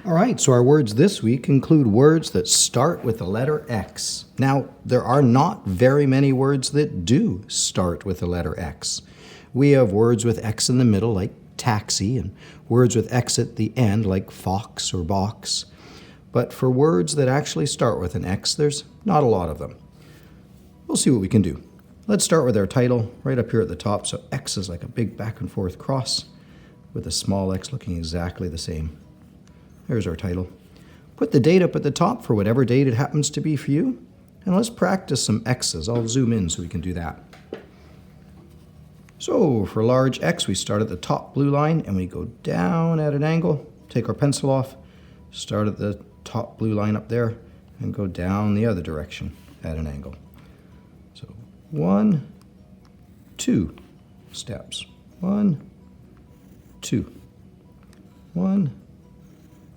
All right, so our words this week include words that start with the letter X. Now, there are not very many words that do start with the letter X. We have words with X in the middle, like taxi, and words with X at the end, like fox or box. But for words that actually start with an X, there's not a lot of them. We'll see what we can do. Let's start with our title right up here at the top. So X is like a big back and forth cross with a small x looking exactly the same. There's our title. Put the date up at the top for whatever date it happens to be for you. And let's practice some X's. I'll zoom in so we can do that. So for large X, we start at the top blue line and we go down at an angle. Take our pencil off, start at the top blue line up there, and go down the other direction at an angle. So 1, 2 steps. 1, 2. 1,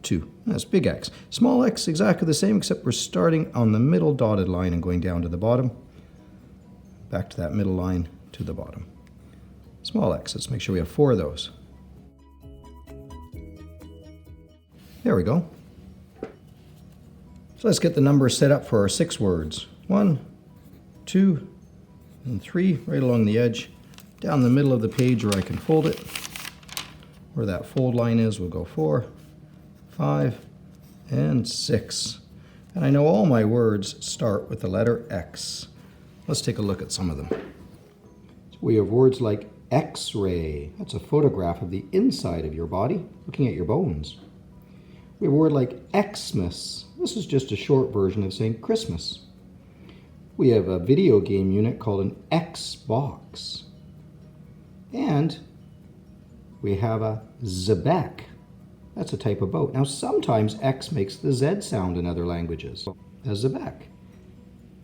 2. That's big X. Small x, exactly the same, except we're starting on the middle dotted line and going down to the bottom. Back to that middle line to the bottom. Small x, let's make sure we have 4 of those. There we go. So let's get the numbers set up for our 6 words. 1, 2, and 3, right along the edge. Down the middle of the page where I can fold it. Where that fold line is, we'll go 4, 5, and 6. And I know all my words start with the letter X. Let's take a look at some of them. So we have words like X-ray. That's a photograph of the inside of your body, looking at your bones. We have a word like Xmas. This is just a short version of saying Christmas. We have a video game unit called an Xbox. And we have a Zebek. That's a type of boat. Now sometimes X makes the Z sound in other languages, as Zebek.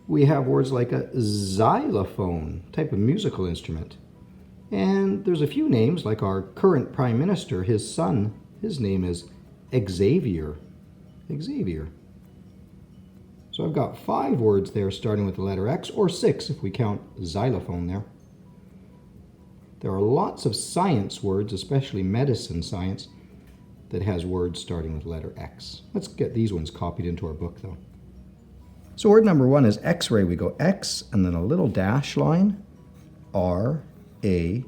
We have words like a xylophone, type of musical instrument. And there's a few names, like our current Prime Minister, his son, his name is Xavier. Xavier. So I've got 5 words there starting with the letter X, or 6 if we count xylophone there. There are lots of science words, especially medicine science, that has words starting with the letter X. Let's get these ones copied into our book though. So word number 1 is X-ray. We go X and then a little dash line, R-A-Y,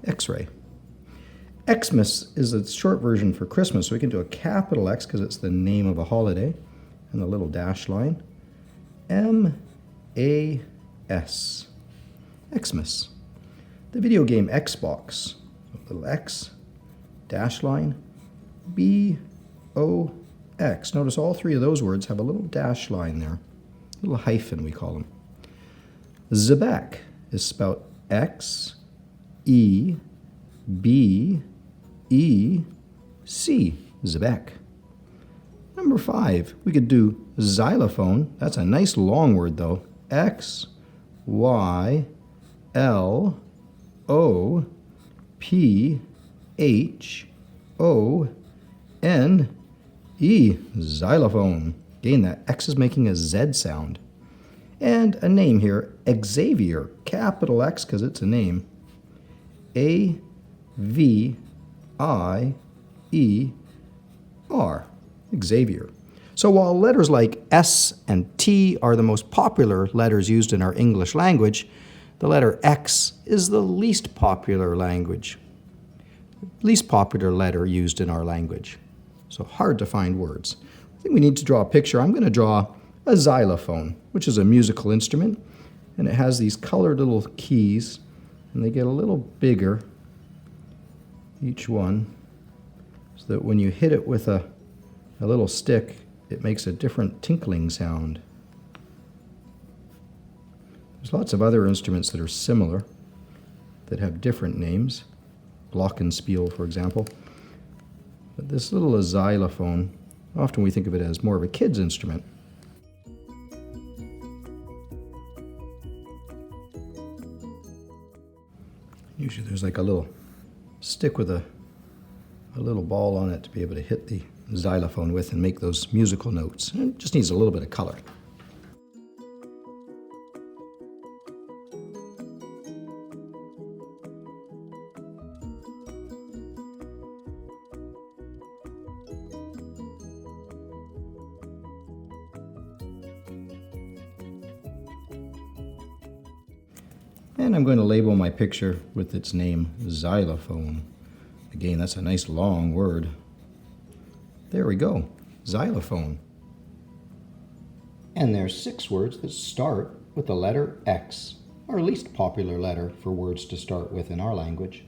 X-ray. Xmas is a short version for Christmas, so we can do a capital X because it's the name of a holiday, and a little dash line, M-A-S, Xmas. The video game Xbox, a little X, dash line, B-O-X. Notice all 3 of those words have a little dash line there, a little hyphen we call them. Zebek is spelled X-E-B-E-C, Zebek. Number 5, we could do xylophone. That's a nice long word though. X-Y-L-O-P-H-O-N-E, xylophone. Again, that X is making a Z sound. And a name here, Xavier, capital X because it's a name. A-V-I-E-R, Xavier. So while letters like S and T are the most popular letters used in our English language, the letter X is the least popular letter used in our language. So hard to find words. I think we need to draw a picture. I'm going to draw a xylophone, which is a musical instrument, and it has these colored little keys, and they get a little bigger, each one, so that when you hit it with a little stick, it makes a different tinkling sound. There's lots of other instruments that are similar, that have different names. Glockenspiel, for example. But this little xylophone, often we think of it as more of a kid's instrument. Usually there's like a little stick with a little ball on it to be able to hit the xylophone with and make those musical notes. It just needs a little bit of color. And I'm going to label my picture with its name, xylophone. Again, that's a nice long word. There we go, xylophone. And there's 6 words that start with the letter X, our least popular letter for words to start with in our language.